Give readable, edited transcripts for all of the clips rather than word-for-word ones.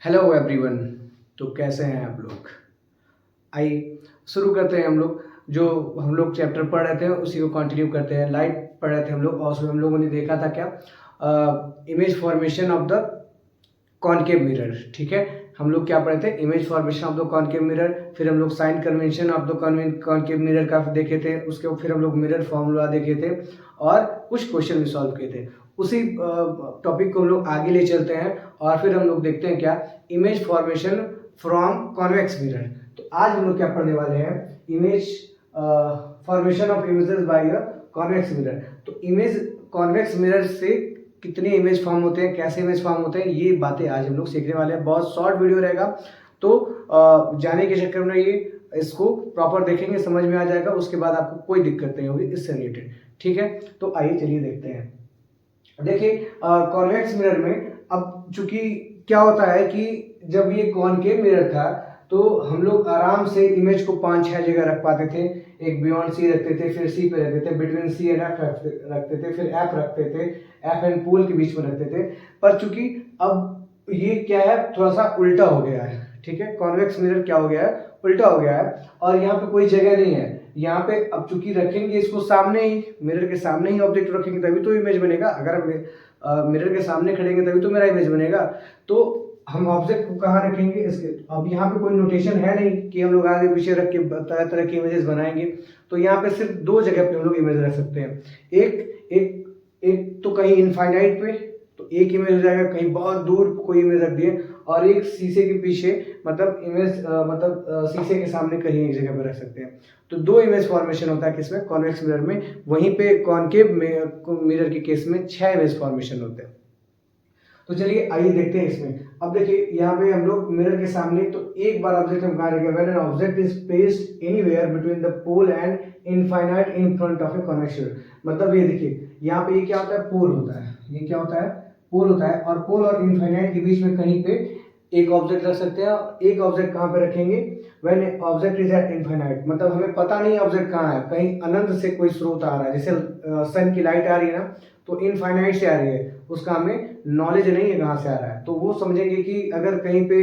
Hello everyone. तो कैसे हैं आप लोग? आइए शुरू करते हैं। हम लोग चैप्टर पढ़ रहे थे उसी को कंटिन्यू करते हैं। लाइट पढ़ रहे थे हम लोग और उसमें हम लोगों ने देखा था क्या, image formation of the concave mirror. ठीक है, हम लोग क्या पढ़े थे? Image formation of the concave mirror. फिर हम लोग sign convention of the concave mirror का देखे थे। उसके फिर हम लोग मिरर फॉर्मूला देखे थे और कुछ क्वेश्चन भी सॉल्व किए थे। उसी टॉपिक को हम लोग आगे ले चलते हैं और फिर हम लोग देखते हैं क्या, image formation from convex mirror. तो आज हम लोग क्या पढ़ने वाले हैं? Image formation of images bye a convex mirror. तो इमेज कॉन्वेक्स मिरर से कितने इमेज फॉर्म होते हैं, कैसे इमेज फॉर्म होते हैं, ये बातें आज हम लोग सीखने वाले हैं। बहुत शॉर्ट वीडियो रहेगा, तो जाने के चक्कर में ये इसको प्रॉपर देखेंगे, समझ में आ जाएगा। उसके बाद आपको कोई दिक्कत नहीं होगी इससे रिलेटेड। ठीक है, तो आइए चलिए देखते हैं। देखिए कॉन्वेक्स मिरर में अब चूंकि क्या होता है कि जब ये कॉनकेव मिरर था तो हम लोग आराम से इमेज को 5-6 जगह रख पाते थे। एक बियॉन्ड सी रखते थे, फिर सी पे रखते थे, बिटवीन सी एंड एफ रखते थे, फिर एफ रखते थे, एफ एंड पोल के बीच में रखते थे। पर चूंकि अब ये क्या है, थोड़ा सा उल्टा हो गया है। ठीक है, कॉन्वेक्स मिरर क्या हो गया है, उल्टा हो गया है और यहाँ पे कोई जगह नहीं है। यहाँ पे अब चूंकि रखेंगे इसको सामने ही, मिरर के सामने ही ऑब्जेक्ट रखेंगे तभी तो इमेज बनेगा। अगर मिरर के सामने खड़ेंगे तभी तो मेरा इमेज बनेगा। तो हम ऑब्जेक्ट को कहाँ रखेंगे? इसके अब यहाँ पे कोई नोटेशन है नहीं कि हम लोग आगे पीछे रख के तरह तरह की इमेजेस बनाएंगे। तो यहाँ पे सिर्फ 2 जगह पे हम लोग इमेज रख सकते हैं। एक एक एक तो कहीं इनफाइनाइट पे तो एक इमेज हो जाएगा, कहीं बहुत दूर कोई इमेज रख दिए, और एक शीशे के पीछे मतलब इमेज शीशे के सामने कहीं एक जगह पे रख सकते हैं। तो 2 इमेज फॉर्मेशन होता है किसमें? कॉन्वेक्स मिरर में। वहीं पे कॉनकेव मिरर के केस में 6 इमेज फॉर्मेशन होते हैं। तो चलिए आइए देखते हैं इसमें। अब देखिए यहाँ पे हम लोग मिरर के सामने, तो एक बार ऑब्जेक्ट हम कहाँ रखेंगे? When an object is placed anywhere between the pole and infinite in front of a convex mirror. मतलब ये देखिए यहाँ पे ये क्या होता है? पोल होता है। ये क्या होता है? पोल होता है। और पोल और इनफाइनाइट के बीच में कहीं पे एक ऑब्जेक्ट रख सकते हैं। एक ऑब्जेक्ट कहाँ पे रखेंगे? When object is eight infinite, मतलब हमें पता नहीं ऑब्जेक्ट कहाँ है, कहीं अनंत से कोई स्रोत आ रहा है। जैसे सन की लाइट आ रही है ना, तो इनफाइनाइट से आ रही है, उसका हमें नॉलेज नहीं है कहाँ से आ रहा है। तो वो समझेंगे कि अगर कहीं पे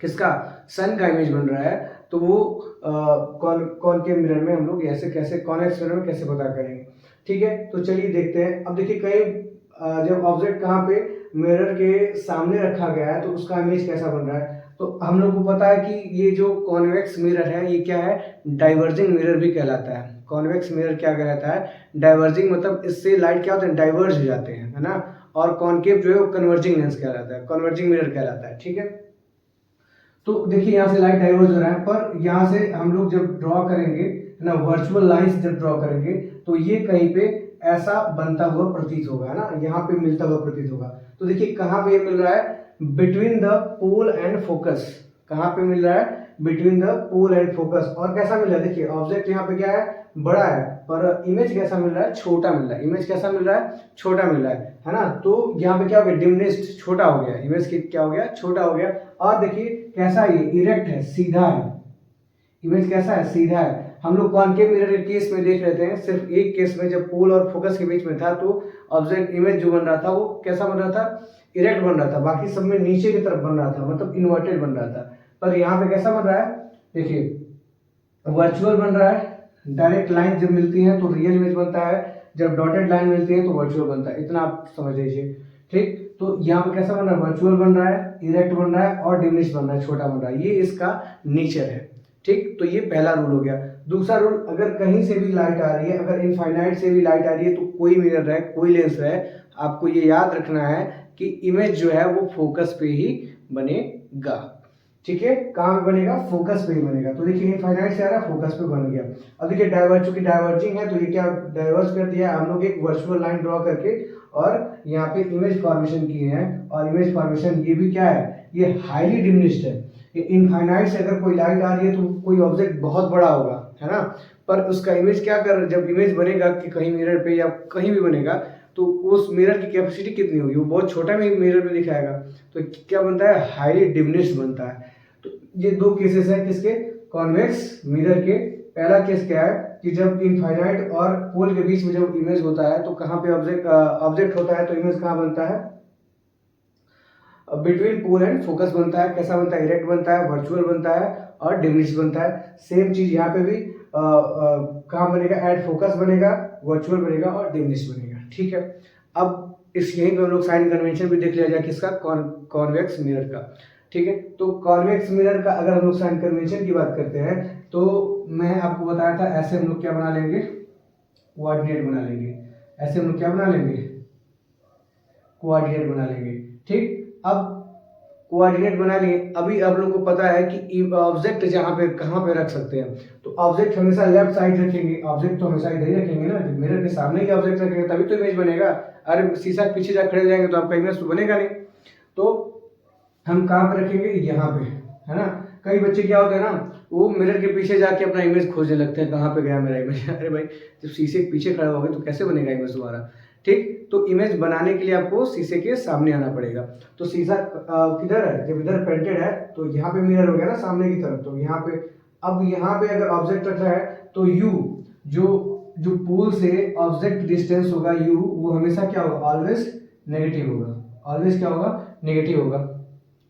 किसका, सन का इमेज बन रहा है, तो वो कॉनकेव मिरर में हम लोग ऐसे कैसे, कॉन्वेक्स मिरर में कैसे पता करेंगे? ठीक है, तो चलिए देखते हैं। अब देखिए कहीं जब ऑब्जेक्ट कहाँ पे मिरर के सामने रखा गया है तो उसका इमेज कैसा बन रहा है। तो हम लोग को पता है कि ये जो कॉन्वेक्स मिरर है ये क्या है? डाइवर्जिंग मिरर भी कहलाता है। कॉन्वेक्स मिरर क्या कहलाता है? डाइवर्जिंग, मतलब इससे लाइट क्या होता है? डाइवर्ज हो जाते हैं, है ना। और कॉनकेव जो है वो कन्वर्जिंग लेंस कहलाता है, कन्वर्जिंग मिरर कहलाता है। ठीक है, तो देखिए यहाँ से लाइट डाइवर्ज हो रहा है, पर यहाँ से हम लोग जब ड्रॉ करेंगे ना, वर्चुअल लाइंस जब ड्रॉ करेंगे तो ये कहीं पे ऐसा बनता हुआ प्रतीत होगा, है ना, यहाँ पे मिलता हुआ प्रतीत होगा। तो देखिए कहाँ पे ये मिल रहा है? Between the pole and focus. कहाँ पे मिल रहा है? Between the pole and focus. और कैसा मिल रहा है? देखिए ऑब्जेक्ट यहाँ पे क्या है? बड़ा है, पर इमेज कैसा मिल रहा है? छोटा मिल रहा है। इमेज कैसा मिल रहा है? छोटा मिल रहा है ना। तो यहाँ पे क्या हो गया? डिमिनिश्ड, छोटा हो गया इमेज की, क्या हो गया? छोटा हो गया। और देखिए कैसा है? ये इरेक्ट है, सीधा है। इमेज कैसा है? सीधा है। हम लोग कॉनकेव मिरर के केस में देख रहे थे, सिर्फ एक केस में जब पोल और फोकस के बीच में था तो ऑब्जेक्ट इमेज जो बन रहा था वो कैसा बन रहा था? इरेक्ट बन रहा था। बाकी सब में नीचे की तरफ बन रहा था, मतलब इन्वर्टेड बन रहा था। पर यहाँ पे कैसा बन रहा है? देखिए वर्चुअल बन रहा है। डायरेक्ट लाइन जब मिलती है तो रियल इमेज बनता है, जब डॉटेड लाइन मिलती है तो वर्चुअल बनता है। इतना आप समझ लीजिए। ठीक, तो यहाँ पे कैसा बन रहा है? वर्चुअल बन रहा है, इरेक्ट बन रहा है और डिमिनिश बन रहा है, छोटा बन रहा है। ये इसका नेचर है। ठीक, तो ये पहला रूल हो गया। दूसरा रूल, अगर कहीं से भी लाइट आ रही है, अगर इनफाइनाइट से भी लाइट आ रही है, तो कोई मिरर रहे, कोई लेंस रहे, आपको ये याद रखना है कि इमेज जो है वो फोकस पे ही बनेगा। ठीक है, कहाँ पे बनेगा? फोकस पे ही बनेगा। तो देखिए इनफाइनाइट से आ रहा है, फोकस पे बन गया। अब देखिए डाइवर्ज, चूंकि डाइवर्जिंग है तो ये क्या डाइवर्ज कर दिया हम लोग, एक वर्चुअल लाइन ड्रॉ करके, और यहाँ पे इमेज फॉर्मेशन किए हैं। और इमेज फॉर्मेशन ये भी क्या है? ये हाईली डिमिनिश्ड है। ये इनफाइनाइट से अगर कोई लाइट आ रही है तो कोई ऑब्जेक्ट बहुत बड़ा होगा, है ना, पर उसका इमेज क्या कर, जब इमेज बनेगा कि कहीं मिरर पे या कहीं भी बनेगा, तो उस मिरर की कैपेसिटी कितनी होगी? वो बहुत छोटा में मिरर में दिखाएगा। तो क्या बनता है? हाईली डिमिनिश्ड बनता है। तो ये 2 केसेस हैं किसके? कॉन्वेक्स मिरर के। पहला केस क्या है कि जब इनफाइनाइट और पोल के बीच में जब इमेज होता है तो कहाँ पे ऑब्जेक्ट होता है तो इमेज कहाँ बनता है? बिटवीन पोल एंड फोकस बनता है। कैसा बनता है? इरेक्ट बनता है, वर्चुअल बनता है और डिमिनिश बनता है। सेम चीज यहाँ पे भी कहाँ बनेगा? एट फोकस बनेगा, वर्चुअल बनेगा और डिमिनिश बनेगा। ठीक है, अब इस यहीं पे हम लोग साइन कन्वेंशन भी देख लिया जाए किसका? कॉन्वेक्स मिरर का। ठीक है, तो कॉन्वेक्स मिरर का अगर हम लोग साइन कन्वेंशन की बात करते हैं तो मैं आपको बताया था ऐसे हम लोग क्या बना लेंगे? कोऑर्डिनेट बना लेंगे। ऐसे हम लोग क्या बना लेंगे? कोऑर्डिनेट बना लेंगे। ठीक, अब कोऑर्डिनेट बना लिए। अभी आप लोगों को पता है कि ऑब्जेक्ट जहाँ पे कहाँ पे रख सकते हैं, तो ऑब्जेक्ट हमेशा लेफ्ट साइड रखेंगे। ऑब्जेक्ट तो हमेशा इधर ही रखेंगे ना, मिरर के सामने ही ऑब्जेक्ट रखेंगे तभी तो इमेज बनेगा। अरे शीशा के पीछे जा खड़े हो जाएंगे तो आपका इमेज तो बनेगा नहीं। तो हम कहाँ पे रखेंगे? यहाँ पे, है ना। कई बच्चे क्या होते हैं ना, वो मिरर के पीछे जाके अपना इमेज खोजने लगते हैं, कहाँ पे गया मेरा इमेज। अरे भाई, जब शीशे के पीछे खड़ा होगे तो कैसे बनेगा इमेज तुम्हारा? ठीक, तो इमेज बनाने के लिए आपको शीशे के सामने आना पड़ेगा। तो शीशा किधर है? जब इधर पेंटेड है तो यहाँ पे मिरर हो गया ना सामने की तरफ। तो यहाँ पे, अब यहाँ पे अगर ऑब्जेक्ट रखा है तो यू जो पोल से ऑब्जेक्ट डिस्टेंस होगा यू, वो हमेशा क्या होगा? ऑलवेज नेगेटिव होगा। ऑलवेज क्या होगा? नेगेटिव होगा।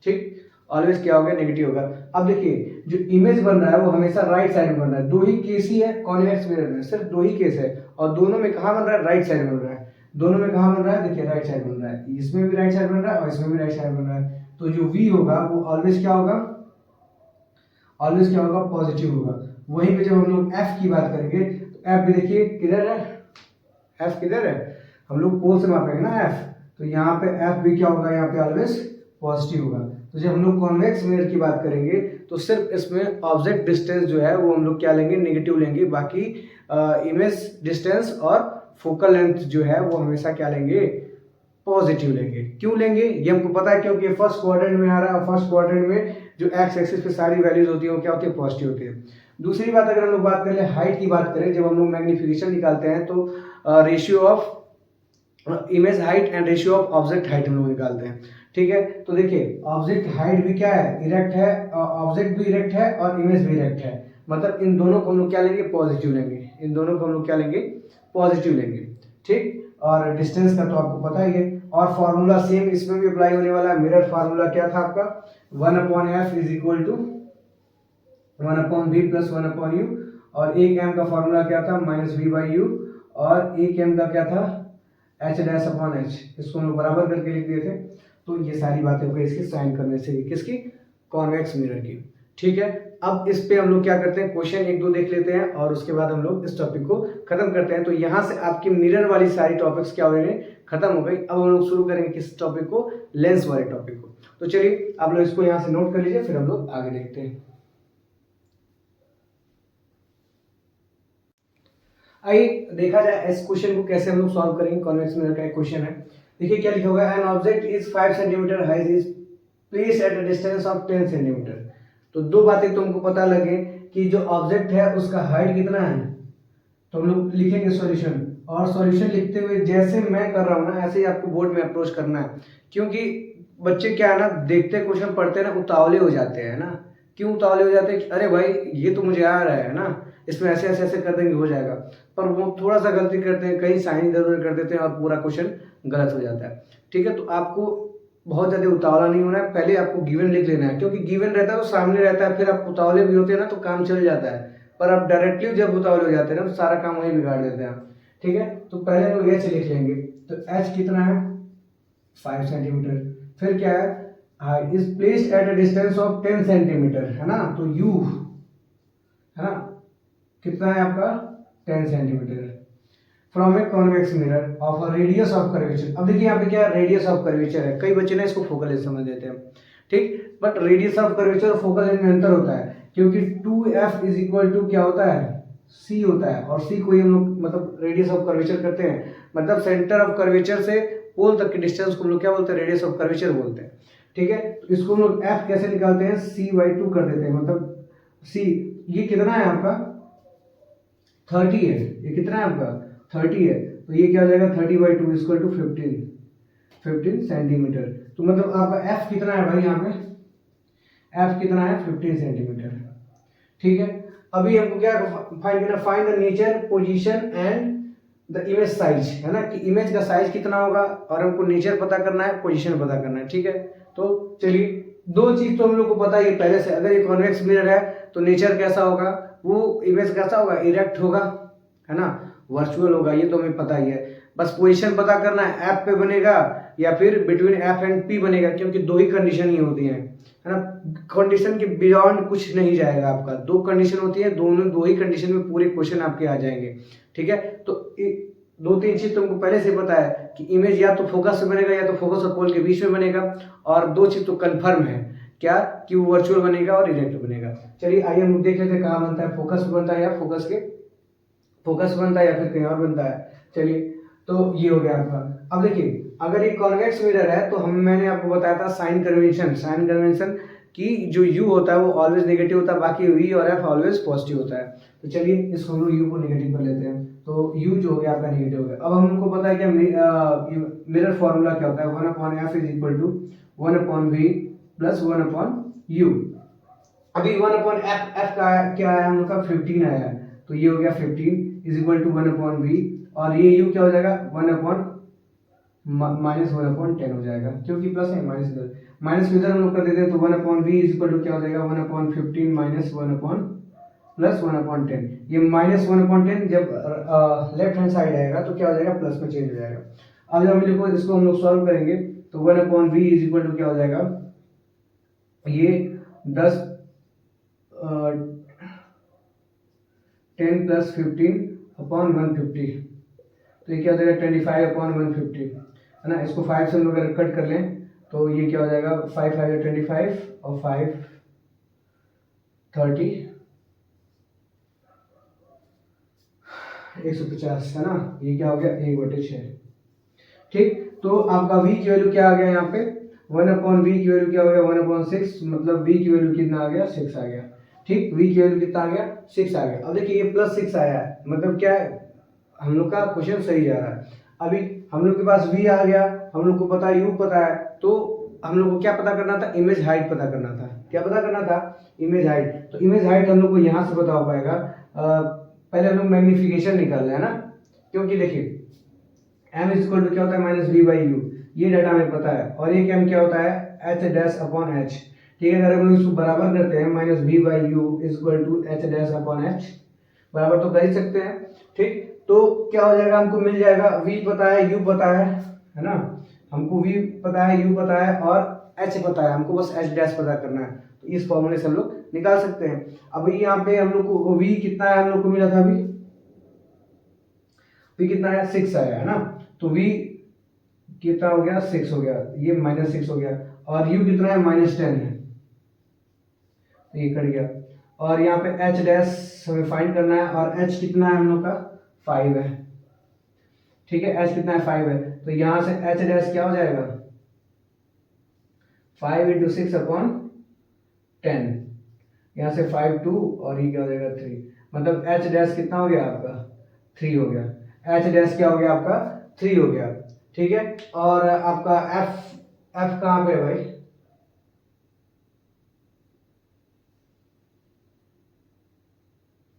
ठीक, ऑलवेज क्या होगा? नेगेटिव होगा। अब देखिए, जो इमेज बन रहा है वो हमेशा राइट साइड में बन रहा है। दो ही केस ही है कॉन्वेक्स मिरर में, सिर्फ दो ही केस है और दोनों में कहाँ बन रहा है? राइट साइड बन रहा है। दोनों में कहाँ बन रहा है? देखिए राइट साइड बन रहा है। इसमें भी राइट साइड बन रहा है और इसमें भी राइट साइड बन रहा है। तो जो V होगा वो ऑलवेज क्या होगा? ऑलवेज क्या होगा? पॉजिटिव होगा। वहीं पे जब हम लोग F की बात करेंगे तो F भी देखिए किधर है? F किधर है? हम लोग पोल से मापेंगे ना F, तो यहाँ पे F भी क्या होगा? यहाँ पे ऑलवेज पॉजिटिव होगा। तो जब हम लोग कॉन्वेक्स मिरर की बात करेंगे तो सिर्फ इसमें ऑब्जेक्ट डिस्टेंस जो है वो हम लोग क्या लेंगे? नेगेटिव लेंगे। बाकी इमेज डिस्टेंस और फोकल लेंथ जो है वो हमेशा क्या लेंगे? पॉजिटिव लेंगे। क्यों लेंगे? ये हमको पता है क्योंकि फर्स्ट क्वाड्रेंट में आ रहा है। फर्स्ट क्वाड्रेंट में जो एक्स एक्सिस पे सारी वैल्यूज होती है वो क्या होती है? पॉजिटिव होती है। दूसरी बात, अगर हम लोग बात करें हाइट की बात करें, जब हम लोग मैग्निफिकेशन निकालते हैं तो ratio of image height and ratio of object height हम लोग निकालते हैं। ठीक है, तो देखिए ऑब्जेक्ट हाइट भी क्या है? इरेक्ट है। ऑब्जेक्ट भी इरेक्ट है और इमेज भी इरेक्ट है। मतलब इन दोनों को हम लोग क्या लेंगे? पॉजिटिव लेंगे। इन दोनों को हम लोग क्या लेंगे? पॉजिटिव लेंगे। ठीक, और डिस्टेंस का तो आपको पता ही है। और फॉर्मूला सेम इसमें भी अप्लाई होने वाला है। मिरर फार्मूला क्या था आपका? 1/f is equal to 1/v plus 1/u। और एक m का फॉर्मूला क्या था? -v/u। और एक m का क्या था? h'/h। इसको हम लोग बराबर करके लिख दिए थे। तो ये सारी बातें हो गई इसकी साइन करने से। किसकी? कॉन्वेक्स मिरर की। ठीक है, अब इस पे हम लोग क्या करते हैं? क्वेश्चन एक दो देख लेते हैं और उसके बाद हम लोग इस टॉपिक को खत्म करते हैं। तो यहाँ से आपकी मिरर वाली सारी टॉपिक्स क्या हो गए? खत्म हो गई। अब हम लोग शुरू करेंगे किस टॉपिक को? लेंस वाले टॉपिक को। तो चलिए आप लोग इसको यहाँ से नोट कर लीजिए, फिर हम लोग आगे देखते हैं। आइए देखा जाए इस क्वेश्चन को कैसे हम लोग सॉल्व करेंगे। कॉन्वेक्स मिरर का एक क्वेश्चन है। देखिए क्या लिखा होगा? N object is 5 centimetre height is placed at a distance of 10 centimetre. तो दो बातें तुमको पता लगे कि जो ऑब्जेक्ट है उसका हाइट कितना है। तो हम लोग लिखेंगे सॉल्यूशन, और सॉल्यूशन लिखते हुए जैसे मैं कर रहा हूँ ना ऐसे ही आपको बोर्ड में अप्रोच करना है। क्योंकि बच्चे क्या है ना, देखते क्वेश्चन पढ़ते ना उतावले हो जाते हैं ना। क्यों उतावले हो जाते हैं? कि अरे भाई ये तो मुझे आ रहा है ना, इसमें ऐसे ऐसे ऐसे कर देंगे हो जाएगा। पर वो थोड़ा सा गलती करते हैं, कहीं साइन इधर उधर कर देते हैं और पूरा क्वेश्चन गलत हो जाता है। ठीक है, तो आपको बहुत ज़्यादा उतावला नहीं होना है। पहले आपको गिवन लिख लेना है, क्योंकि गिवन रहता है तो सामने रहता है, फिर आप उतावले भी होते हैं ना तो काम चल जाता है। पर आप डायरेक्टली जब उतावले हो जाते हैं ना तो सारा काम वहीं बिगाड़ देते हैं। ठीक है, तो पहले हम लोग एच लिख लेंगे। तो एच कितना है? 5 सेंटीमीटर। फिर क्या है? Is placed at a distance of 10 centimetre, है ना। तो यू है ना, कितना है आपका? 10 centimetre from A convex mirror of a radius of curvature. अब देखिए यहाँ पे क्या रेडियस ऑफ कर्वेचर है। कई बच्चे ना इसको फोकल लेंथ समझ देते हैं। ठीक, बट रेडियस ऑफ कर्वेचर और फोकल लेंथ में अंतर होता है, क्योंकि 2f इज इक्वल टू क्या होता है? c होता है। और c को ही हम लोग मतलब रेडियस ऑफ कर्वेचर करते हैं। मतलब सेंटर ऑफ कर्वेचर से पोल तक के डिस्टेंस को हम लोग क्या बोलते हैं? रेडियस ऑफ कर्वेचर बोलते हैं। ठीक है, तो इसको हम लोग f कैसे निकालते हैं? c/2 कर देते हैं। मतलब c ये कितना है आपका? 30 है। ये कितना है आपका? 30 है। तो ये क्या हो जाएगा? 30/2 इक्वल टू 15 सेंटीमीटर। तो मतलब आपका f कितना है भाई? यहाँ पे f कितना है? 15 सेंटीमीटर। ठीक है, अभी हमको क्या फाइंड करना? Find the nature, position and the image size, है ना, कि इमेज का साइज कितना होगा और हमको नेचर पता करना है, पोजीशन पता करना है। ठीक है, तो चलिए, दो चीज़ तो हम लोग को पता ही है पहले से, अगर ये कॉन्वेक्स मिरर है तो नेचर कैसा होगा, वो इमेज कैसा होगा, इरेक्ट होगा, है ना, वर्चुअल होगा, ये तो हमें पता ही है। बस पोजीशन पता करना है, एफ पे बनेगा या फिर बिटवीन एफ एंड पी बनेगा, क्योंकि दो ही कंडीशन ही होती हैं, है ना, कंडीशन के बियॉन्ड कुछ नहीं जाएगा आपका, दो कंडीशन होती है, दोनों दो ही कंडीशन में पूरे क्वेश्चन आपके आ जाएंगे। ठीक है, तो दो तीन चीज तुमको पहले से पता है कि इमेज या तो फोकस से बनेगा या तो फोकस और पोल के बीच में बनेगा, और दो चीज तो कंफर्म है क्या, कि वो वर्चुअल बनेगा और इरेक्ट बनेगा। चलिए आइए हम देख लेते हैं कहाँ बनता है, फोकस बनता है या फोकस बनता है या फिर कहीं और बनता है। चलिए, तो ये हो गया आपका। अब देखिए, अगर ये कॉन्वेक्स मिरर है तो मैंने आपको बताया था साइन कन्वेंशन कि जो u होता है वो ऑलवेज नेगेटिव होता है, बाकी v और f ऑलवेज पॉजिटिव होता है। तो चलिए इसको हम लोग u को नेगेटिव कर लेते हैं, तो u जो हो गया आपका नेगेटिव हो गया। अब हमको पता है कि मिरर फॉर्मूला क्या होता है, 1/f is equal to 1/v plus 1/u। अभी 1/f का क्या आया हम लोग का, 15 आया है, तो ये हो गया 15 इज इक्वल टू 1/v, और ये u क्या हो जाएगा, -1/10 हो जाएगा, क्योंकि प्लस है माइनस इधर हम लोग कर देते हैं, तो 1/v इज इक्वल टू क्या हो जाएगा, 1/15 माइनस 1 प्लस 1/10। ये -1/10 जब लेफ्ट हैंड साइड आएगा तो क्या हो जाएगा, प्लस में चेंज हो जाएगा। अब जब हम लिखो इसको हम लोग सॉल्व करेंगे तो 1/v इज इक्वल टू क्या हो जाएगा, ये 10 10 प्लस 15/150, तो ये क्या हो जाएगा 25/150, है ना। इसको 5 से हम लोग अगर कट कर लें तो ये क्या हो जाएगा, 5 5 25 और 5 30 150, है ना, ये क्या हो गया 1/6। ठीक, तो आपका v की वैल्यू क्या आ गया यहाँ पे, 1/v की वैल्यू क्या हो गया, 1/6, मतलब v की वैल्यू कितना आ गया, 6 आ गया। ठीक, v की वैल्यू कितना आ गया, 6 आ गया। अब देखिए ये +6 आया है, मतलब क्या है, हम लोग का क्वेश्चन सही जा रहा है। अभी हम लोग के पास v आ गया, हम लोग को पता है u पता है, तो हम लोग को क्या पता करना था, इमेज हाइट पता करना था। क्या पता करना था, इमेज हाइट। तो इमेज हाइट हम लोग को यहाँ से पता हो पाएगा, पहले हम लोग मैग्निफिकेशन निकाल रहे हैं ना, क्योंकि देखिए m इज इक्वल टू क्या होता है, -v/u, ये डाटा हमें पता है, और एक m क्या होता है, h'/h। ठीक है, अगर हम लोग इसको बराबर करते हैं, -v/u is equal to h'/h, बराबर तो कर ही सकते हैं। ठीक, तो क्या हो जाएगा, हमको मिल जाएगा, v पता है, u पता है ना, हमको v पता है, u पता है और h पता है, हमको बस h' पता करना है, तो इस फॉर्मूले से हम लोग निकाल सकते हैं। अभी यहाँ पे हम लोग को v कितना है, हम लोग को मिला था अभी v कितना है, 6 आया है ना, तो v कितना हो गया, 6 हो गया, ये -6 हो गया, और u कितना है, -10 है, तो ये कट गया। और यहाँ पे h' हमें फाइंड करना है, और h कितना है हम लोग का, 5 है। ठीक है, h कितना है, 5 है, तो यहाँ से h' क्या हो जाएगा, 5 × 6/10, यहाँ से 5 2 और ये क्या हो जाएगा 3, मतलब h' कितना हो गया आपका, 3 हो गया, h' क्या हो गया आपका, 3 हो गया। ठीक है, और आपका f कहाँ पे है भाई,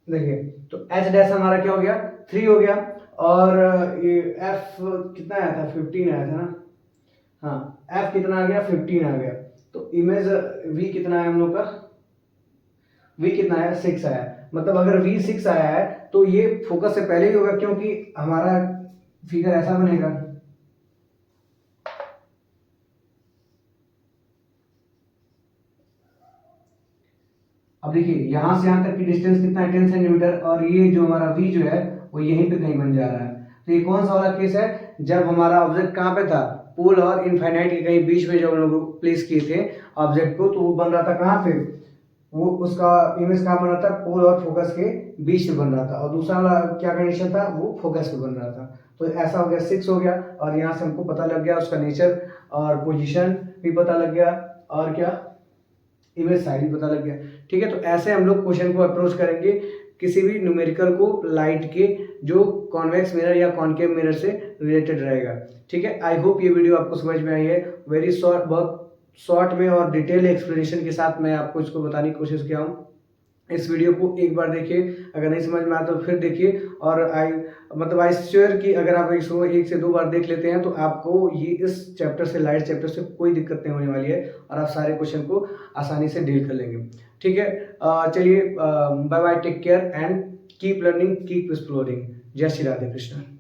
देखिए, तो h' हमारा क्या हो गया, 3 हो गया, और ये f कितना आया था, 15 आया था ना, हाँ f कितना आ गया, 15 आ गया, तो इमेज v कितना है हम लोग का, v कितना है, 6 आया, मतलब अगर v 6 आया है तो ये फोकस से पहले ही होगा, क्योंकि हमारा फिगर ऐसा बनेगा, अब देखिए यहाँ से यहाँ तक की डिस्टेंस कितना है, 10 सेंटीमीटर, और ये जो हमारा v जो है वो यहीं पे कहीं बन जा रहा है। तो ये कौन सा वाला केस है, जब हमारा ऑब्जेक्ट कहाँ पे था, पोल और इनफाइनाइट के कहीं बीच में जब हम लोग प्लेस किए थे ऑब्जेक्ट को, तो वो बन रहा था कहाँ पे, वो उसका इमेज कहाँ बन रहा था, पोल और फोकस के बीच में बन रहा था, और दूसरा वाला क्या कंडीशन था, वो फोकस पे बन रहा था। तो ऐसा हो गया, 6 हो गया, और यहाँ से हमको पता लग गया उसका नेचर और पोजीशन भी पता लग गया, और क्या, इमेज साइज भी पता लग गया। ठीक है, तो ऐसे हम लोग क्वेश्चन को अप्रोच करेंगे, किसी भी न्यूमेरिकल को लाइट के जो कॉन्वेक्स मिरर या कॉनकेव मिरर से रिलेटेड रहेगा। ठीक है, आई होप ये वीडियो आपको समझ में आई है, वेरी शॉर्ट, बहुत शॉर्ट में और डिटेल एक्सप्लेनेशन के साथ मैं आपको इसको बताने की कोशिश किया हूँ। इस वीडियो को एक बार देखिए, अगर नहीं समझ में आया तो फिर देखिए। और आई श्योर कि अगर आप इसको 1 से 2 बार देख लेते हैं तो आपको ये इस चैप्टर से, लाइट चैप्टर से कोई दिक्कत नहीं होने वाली है और आप सारे क्वेश्चन को आसानी से डील कर लेंगे। ठीक है, चलिए, bye bye, take care and keep learning, keep exploring. जय श्री राधे कृष्ण।